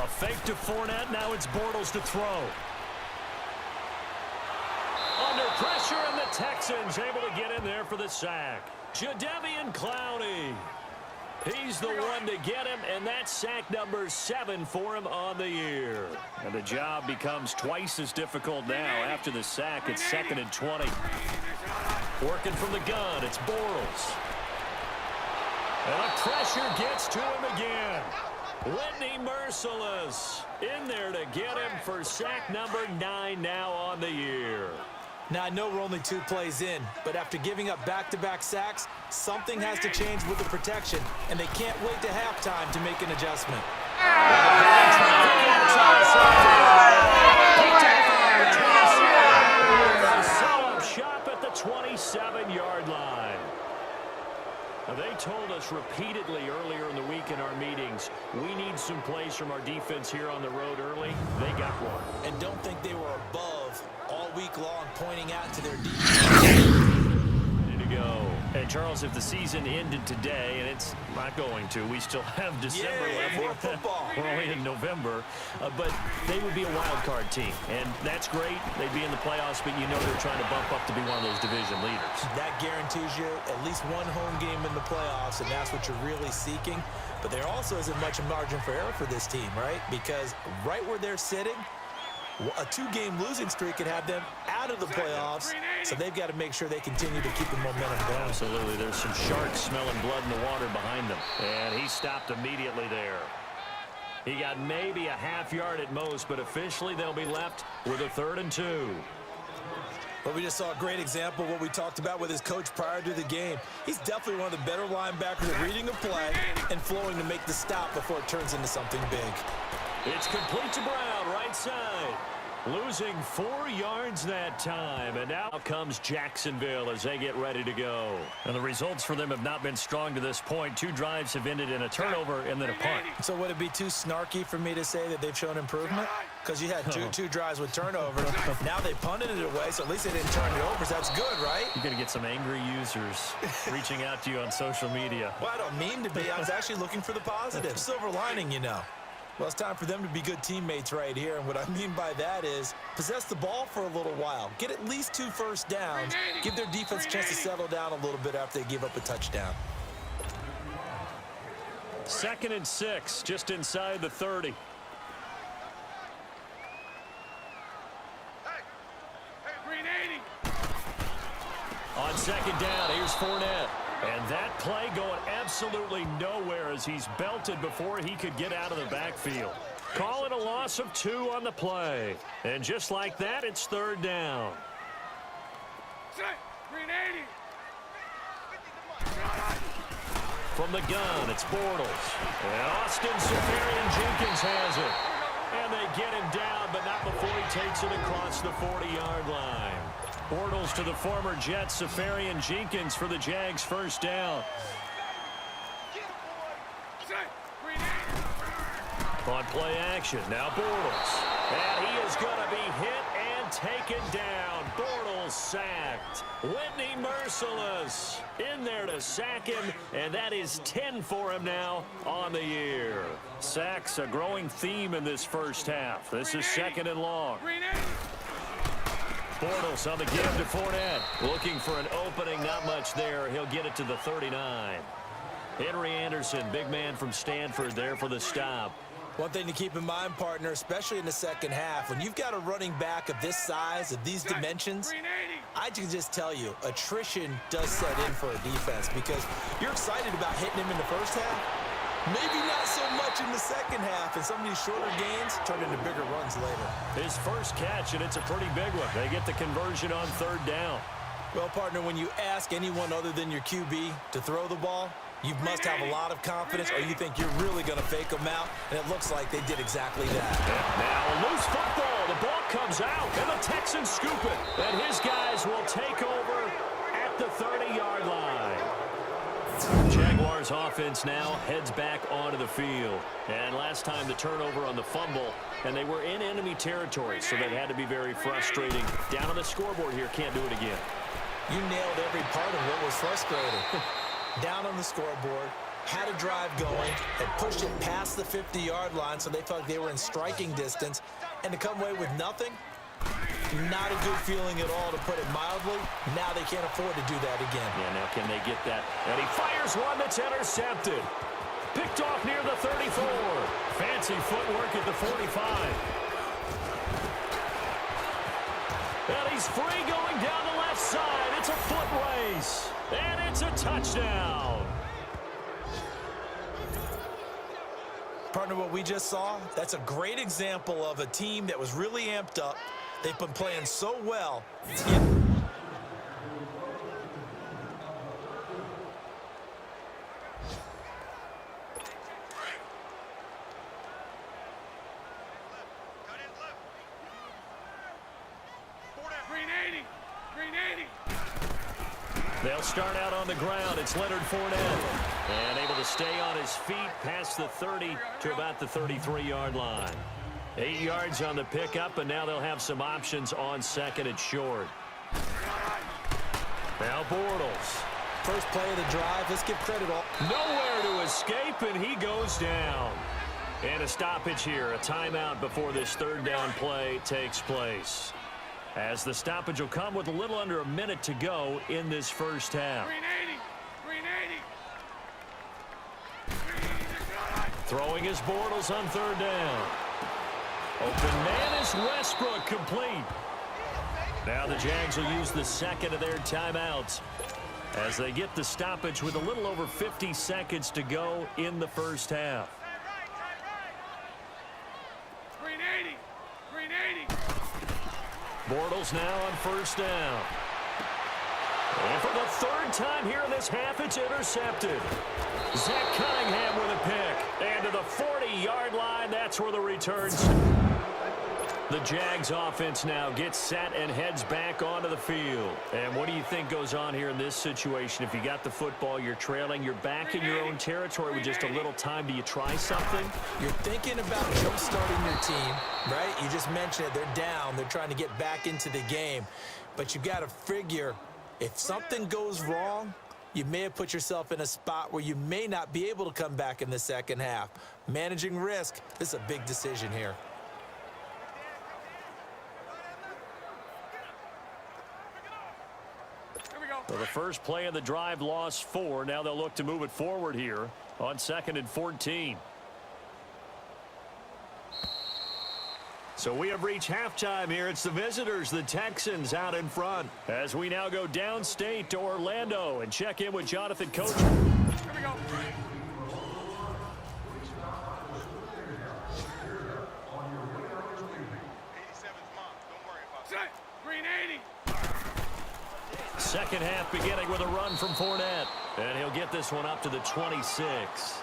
A fake to Fournette. Now it's Bortles to throw. Under pressure, and the Texans able to get in there for the sack. Jadeveon Clowney. He's the one to get him, and that's sack number 7 for him on the year. And the job becomes twice as difficult now. After the sack, it's 2nd and 20. Working from the gun, it's Bortles. And the pressure gets to him again. Whitney Merciless in there to get him for sack number 9 now on the year. Now, I know we're only 2 plays in, but after giving up back-to-back sacks, something has to change with the protection, and they can't wait to halftime to make an adjustment. Set up shop at the 27-yard line. Now, they told us repeatedly earlier in the week in our meetings, we need some plays from our defense here on the road early. They got one. And don't think they were above all week long, pointing out to their defense. Ready to go. And Charles, if the season ended today, and it's not going to, we still have December left. More football. We're only in November, but they would be a wild card team, and that's great. They'd be in the playoffs, but you know they're trying to bump up to be one of those division leaders. That guarantees you at least one home game in the playoffs, and that's what you're really seeking. But there also isn't much margin for error for this team, right? Because right where they're sitting, a 2-game losing streak could have them out of the playoffs, so they've got to make sure they continue to keep the momentum going. Absolutely. There's some sharks smelling blood in the water behind them, and he stopped immediately there. He got maybe a half yard at most, but officially they'll be left with a 3rd and 2. Well, we just saw a great example of what we talked about with his coach prior to the game. He's definitely one of the better linebackers at reading a play and flowing to make the stop before it turns into something big. It's complete to Brown, right side. Losing 4 yards that time. And now comes Jacksonville as they get ready to go. And the results for them have not been strong to this point. 2 drives have ended in a turnover and then a punt. So would it be too snarky for me to say that they've shown improvement? Because you had two drives with turnovers. Now they punted it away, so at least they didn't turn it over. So that's good, right? You're going to get some angry users reaching out to you on social media. Well, I don't mean to be. I was actually looking for the positive. Silver lining, you know. Well, it's time for them to be good teammates right here, and what I mean by that is possess the ball for a little while, get at least 2 first downs, give their defense a chance to settle down a little bit after they give up a touchdown. 2nd and 6, just inside the 30. On 2nd down, here's Fournette. And that play going absolutely nowhere as he's belted before he could get out of the backfield. Call it a loss of 2 on the play. And just like that, it's 3rd down. From the gun, it's Bortles. And Austin Seferian-Jenkins has it. And they get him down, but not before he takes it across the 40-yard line. Bortles to the former Jet, Seferian-Jenkins for the Jags' first down. On play action, now Bortles. And he is going to be hit and taken down. Bortles sacked. Whitney Merciless in there to sack him, and that is 10 for him now on the year. Sacks a growing theme in this first half. This is 2nd and long. Bortles on the give to Fournette. Looking for an opening, not much there. He'll get it to the 39. Henry Anderson, big man from Stanford, there for the stop. One thing to keep in mind, partner, especially in the second half, when you've got a running back of this size, of these dimensions, I can just tell you, attrition does set in for a defense because you're excited about hitting him in the first half. Maybe not so much in the second half, and some of these shorter gains turn into bigger runs later. His first catch, and it's a pretty big one. They get the conversion on 3rd down. Well, partner, when you ask anyone other than your QB to throw the ball, you must have a lot of confidence, or you think you're really going to fake them out, and it looks like they did exactly that. Now a loose football. The ball comes out, and the Texans scoop it. And his guys will take over at the 30-yard line. Jaguars offense now heads back onto the field. And last time the turnover on the fumble, and they were in enemy territory, so that had to be very frustrating. Down on the scoreboard here, can't do it again. You nailed every part of what was frustrating. Down on the scoreboard, had a drive going, had pushed it past the 50-yard line so they felt like they were in striking distance, and to come away with nothing, not a good feeling at all, to put it mildly. Now they can't afford to do that again. Yeah, now can they get that? And he fires one that's intercepted. Picked off near the 34. Fancy footwork at the 45. And he's free going down the left side. It's a foot race. And it's a touchdown. Partner, what we just saw, that's a great example of a team that was really amped up. They've been playing so well. They'll start out on the ground. It's Leonard Fournette. And able to stay on his feet past the 30 to about the 33-yard line. 8 yards on the pickup, and now they'll have some options on second and short. Now Bortles. First play of the drive. Let's give credit all. Nowhere to escape, and he goes down. And a stoppage here. A timeout before this third down play takes place. As the stoppage will come with a little under a minute to go in this first half. Throwing his Bortles on third down. Open man is Westbrook, complete. Now the Jags will use the second of their timeouts as they get the stoppage with a little over 50 seconds to go in the first half. Bortles now on first down. And for the third time here in this half, it's intercepted. Zach Cunningham with a pick. And to the 40-yard line, that's where the returns. The Jags offense now gets set and heads back onto the field. And what do you think goes on here in this situation? If you got the football, you're trailing, you're back in your own territory with just a little time. Do you try something? You're thinking about jump-starting your team, right? You just mentioned it. They're down. They're trying to get back into the game. But you got to figure, if something goes wrong, you may have put yourself in a spot where you may not be able to come back in the second half. Managing risk, this is a big decision here. Well, the first play of the drive lost 4. Now they'll look to move it forward here on 2nd and 14. So we have reached halftime here. It's the visitors, the Texans, out in front. As we now go downstate to Orlando and check in with Jonathan Coach. Here we go. Green 80. Second half beginning with a run from Fournette. And he'll get this one up to the 26.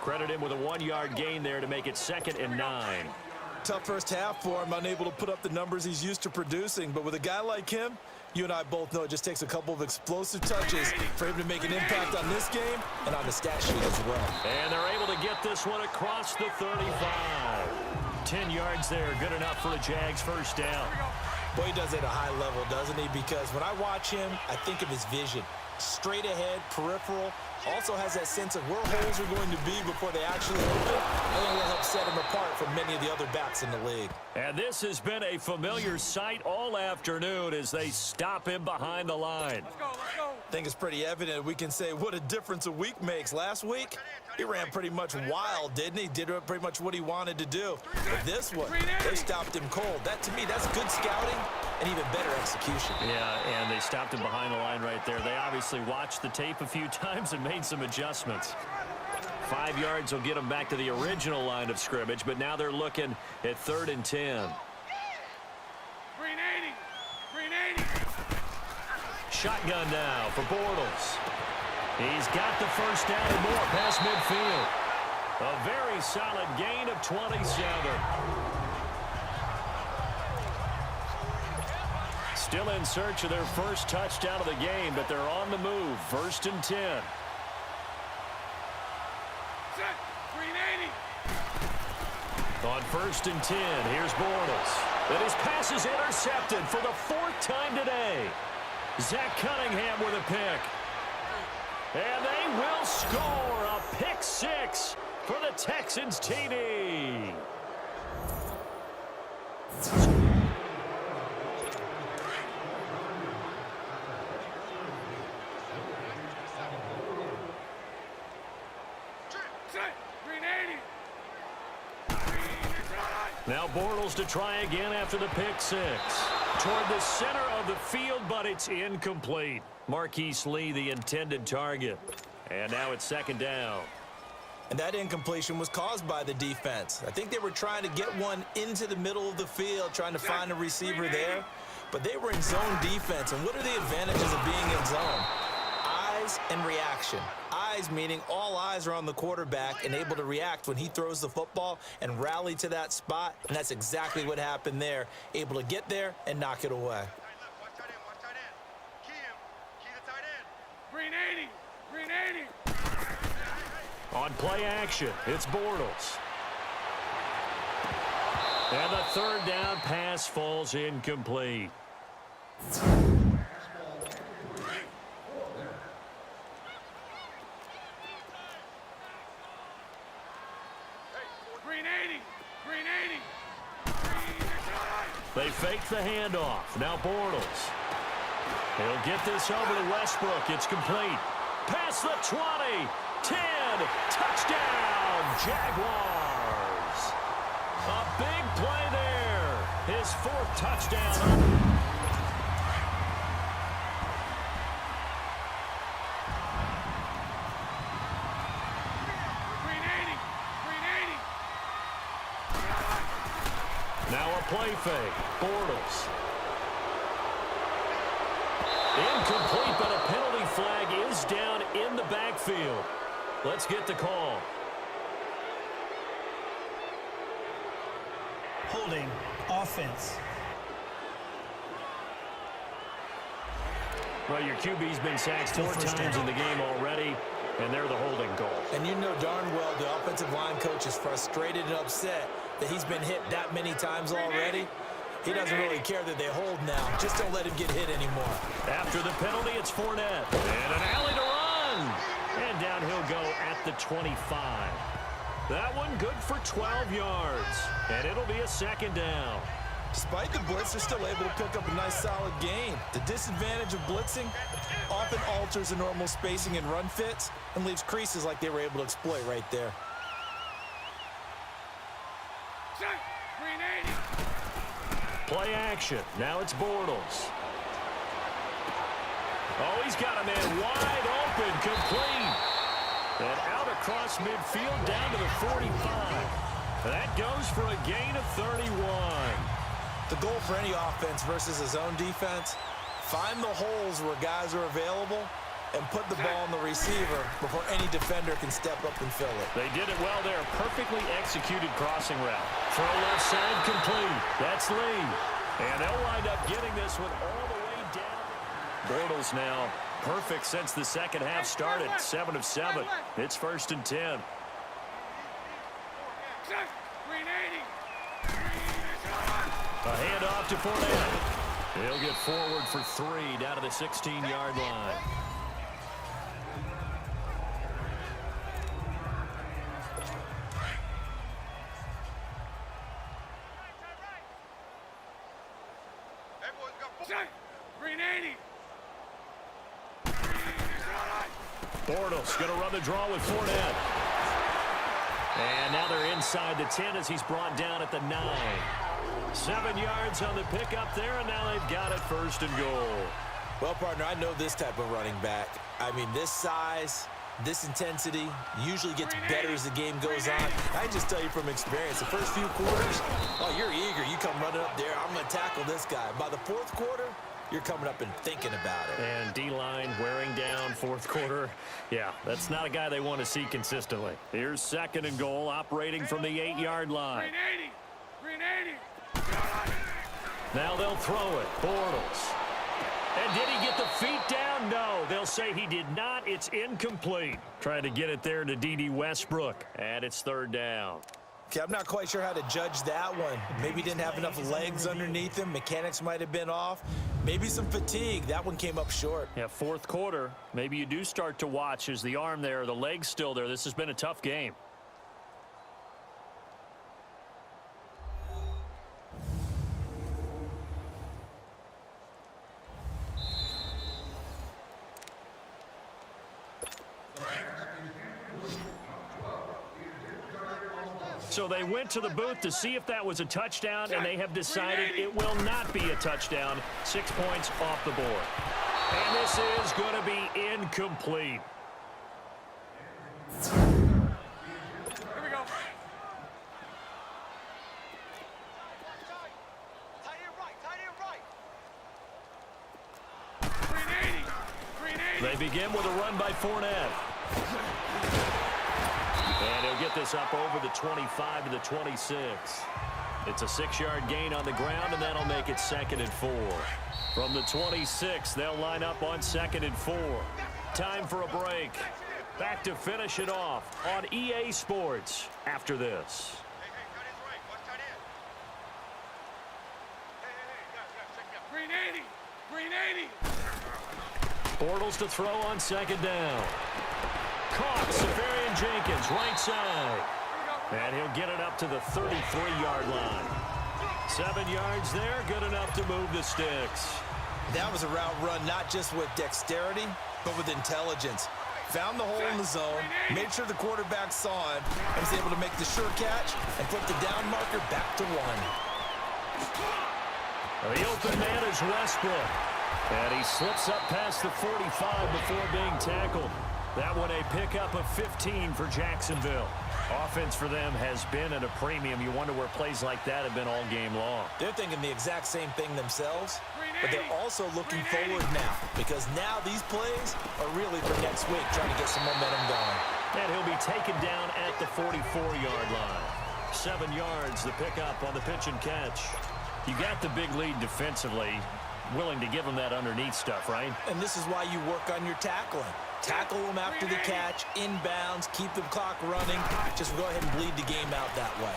Credit him with a 1-yard gain there to make it 2nd and 9. Tough first half for him, unable to put up the numbers he's used to producing. But with a guy like him, you and I both know it just takes a couple of explosive touches for him to make an impact on this game and on the stat sheet as well. And they're able to get this one across the 35. 10 yards there, good enough for a Jags first down. Boy, he does it at a high level, doesn't he? Because when I watch him, I think of his vision. Straight ahead, peripheral. Also has that sense of where holes are going to be before they actually open. I think that'll help set him apart from many of the other backs in the league. And this has been a familiar sight all afternoon as they stop him behind the line. Let's go, let's go. I think it's pretty evident we can say what a difference a week makes. Last week, he ran pretty much wild, didn't he? Did pretty much what he wanted to do. But this one, they stopped him cold. That, to me, that's good scouting and even better execution. Yeah, and they stopped him behind the line right there. They obviously watched the tape a few times and made some adjustments. 5 yards will get them back to the original line of scrimmage, but now they're looking at 3rd and 10. Green 80. Green 80. Shotgun now for Bortles. He's got the first down and more past midfield. A very solid gain of 27. Still in search of their first touchdown of the game, but they're on the move. 1st and 10. Set. Green 80. On 1st and 10, here's Bortles. And his pass is intercepted for the 4th time today. Zach Cunningham with a pick. And they will score a pick six for the Texans TD. Now Bortles to try again after the pick six. Toward the center of the field, but it's incomplete. Marquise Lee, the intended target. And now it's second down. And that incompletion was caused by the defense. I think they were trying to get one into the middle of the field, trying to find a receiver there. But they were in zone defense. And what are the advantages of being in zone? Eyes and reaction. Eyes meaning all eyes are on the quarterback and able to react when he throws the football and rally to that spot. And that's exactly what happened there. Able to get there and knock it away. Green 80. Green 80. On play action, it's Bortles. And the third down pass falls incomplete. Green 80. Green 80. They fake the handoff. Now Bortles. He'll get this over to Westbrook. It's complete. Past the 20. 10. Touchdown, Jaguars. A big play there. His fourth touchdown. Green 80. Green 80. Now a play fake. Bortles. Incomplete, but a penalty flag is down in the backfield. Let's get the call. Holding offense. Well, your QB's been sacked 4 times in the game already, and they're the holding goal. And you know darn well the offensive line coach is frustrated and upset that he's been hit that many times already. He doesn't really care that they hold now. Just don't let him get hit anymore. After the penalty, it's Fournette. And an alley to run. And down he'll go at the 25. That one good for 12 yards. And it'll be a second down. Despite the blitz, they're still able to pick up a nice solid gain. The disadvantage of blitzing often alters the normal spacing and run fits and leaves creases like they were able to exploit right there. Green 80. Play action. Now it's Bortles. Oh, he's got a man wide open, complete. And out across midfield down to the 45. That goes for a gain of 31. The goal for any offense versus a zone defense, find the holes where guys are available and put the ball on the receiver before any defender can step up and fill it. They did it well there. Perfectly executed crossing route. Throw left side complete. That's Lee. And they'll wind up getting this one all the way down. Bortles now perfect since the second half started. 7 of 7. It's 1st and 10. Green 80. A handoff to Fournette. He'll get forward for 3 down to the 16-yard line. Green 80. Bortles going to run the draw with Fournette. And now they're inside the 10 as he's brought down at the 9. 7 yards on the pickup there, and now they've got it 1st and goal. Well, partner, I know this type of running back. I mean, this size, this intensity usually gets better as the game goes on. I just tell you from experience, the first few quarters, oh, you're eager. You come running up there, I'm going to tackle this guy. By the 4th quarter, you're coming up and thinking about it. And D-line wearing down 4th quarter. Yeah, that's not a guy they want to see consistently. Here's 2nd and goal, operating from the 8-yard line. Green 80. Green 80. Now they'll throw it. Bortles. And did he get the feet down? No, they'll say he did not. It's incomplete. Trying to get it there to D.D. Westbrook. And it's 3rd down. Okay, I'm not quite sure how to judge that one. Maybe he didn't have enough legs underneath him. Mechanics might have been off. Maybe some fatigue. That one came up short. Yeah, fourth quarter. Maybe you do start to watch. Is the arm there, the leg's still there? This has been a tough game. So they went to the booth to see if that was a touchdown, and they have decided it will not be a touchdown. 6 points off the board. And this is going to be incomplete. Here we go. Green 80. Green 80. They begin with a run by Fournette. And he'll get this up over the 25 to the 26. It's a 6-yard gain on the ground, and that'll make it 2nd and 4. From the 26, they'll line up on 2nd and 4. Time for a break. Back to finish it off on EA Sports after this. Green 80. Green 80. Bortles to throw on 2nd down. Caught. Safarian Jenkins, right side. And he'll get it up to the 33-yard line. 7 yards there, good enough to move the sticks. That was a route run not just with dexterity, but with intelligence. Found the hole in the zone, made sure the quarterback saw him, and was able to make the sure catch and put the down marker back to 1. The open man is Westbrook. And he slips up past the 45 before being tackled. That one a pickup of 15 for Jacksonville. Offense for them has been at a premium. You wonder where plays like that have been all game long. They're thinking the exact same thing themselves, but they're also looking forward now because now these plays are really for next week, trying to get some momentum going. And he'll be taken down at the 44-yard line. 7 yards, the pickup on the pitch and catch. You got the big lead defensively. Willing to give them that underneath stuff, right? And this is why you work on your tackling. Tackle them after the catch, inbounds, keep the clock running. Just go ahead and bleed the game out that way.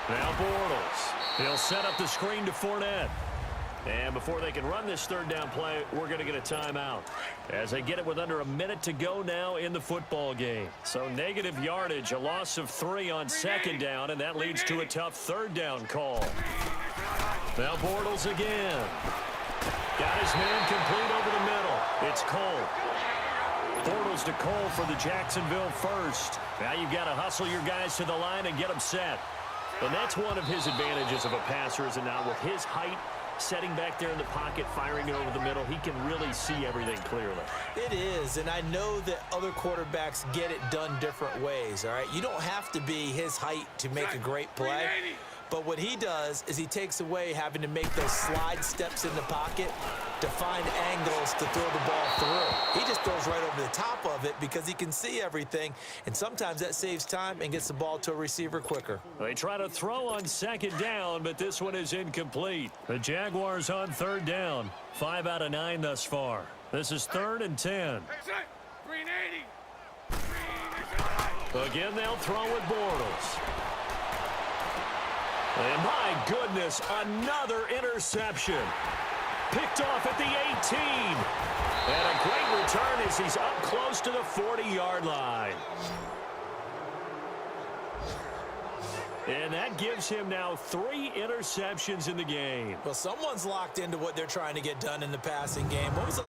Now Bortles. He'll set up the screen to Fournette. And before they can run this 3rd down play, we're going to get a timeout. As they get it with under a minute to go now in the football game. So negative yardage, a loss of 3 on 2nd down, and that leads to a tough 3rd down call. Now Bortles again. Got his man complete over the middle. It's Cole. Bortles to Cole for the Jacksonville first. Now you've got to hustle your guys to the line and get them set. And that's one of his advantages of a passer, is it not? With his height, setting back there in the pocket, firing it over the middle, he can really see everything clearly. It is, and I know that other quarterbacks get it done different ways, all right? You don't have to be his height to make a great play. But what he does is he takes away having to make those slide steps in the pocket to find angles to throw the ball through. He just throws right over the top of it because he can see everything, and sometimes that saves time and gets the ball to a receiver quicker. They try to throw on 2nd down, but this one is incomplete. The Jaguars on 3rd down. 5 out of 9 thus far. This is 3rd and 10. Green 80. Again, they'll throw with Bortles. And my goodness, another interception. Picked off at the 18. And a great return as he's up close to the 40-yard line. And that gives him now 3 interceptions in the game. Well, someone's locked into what they're trying to get done in the passing game. What was the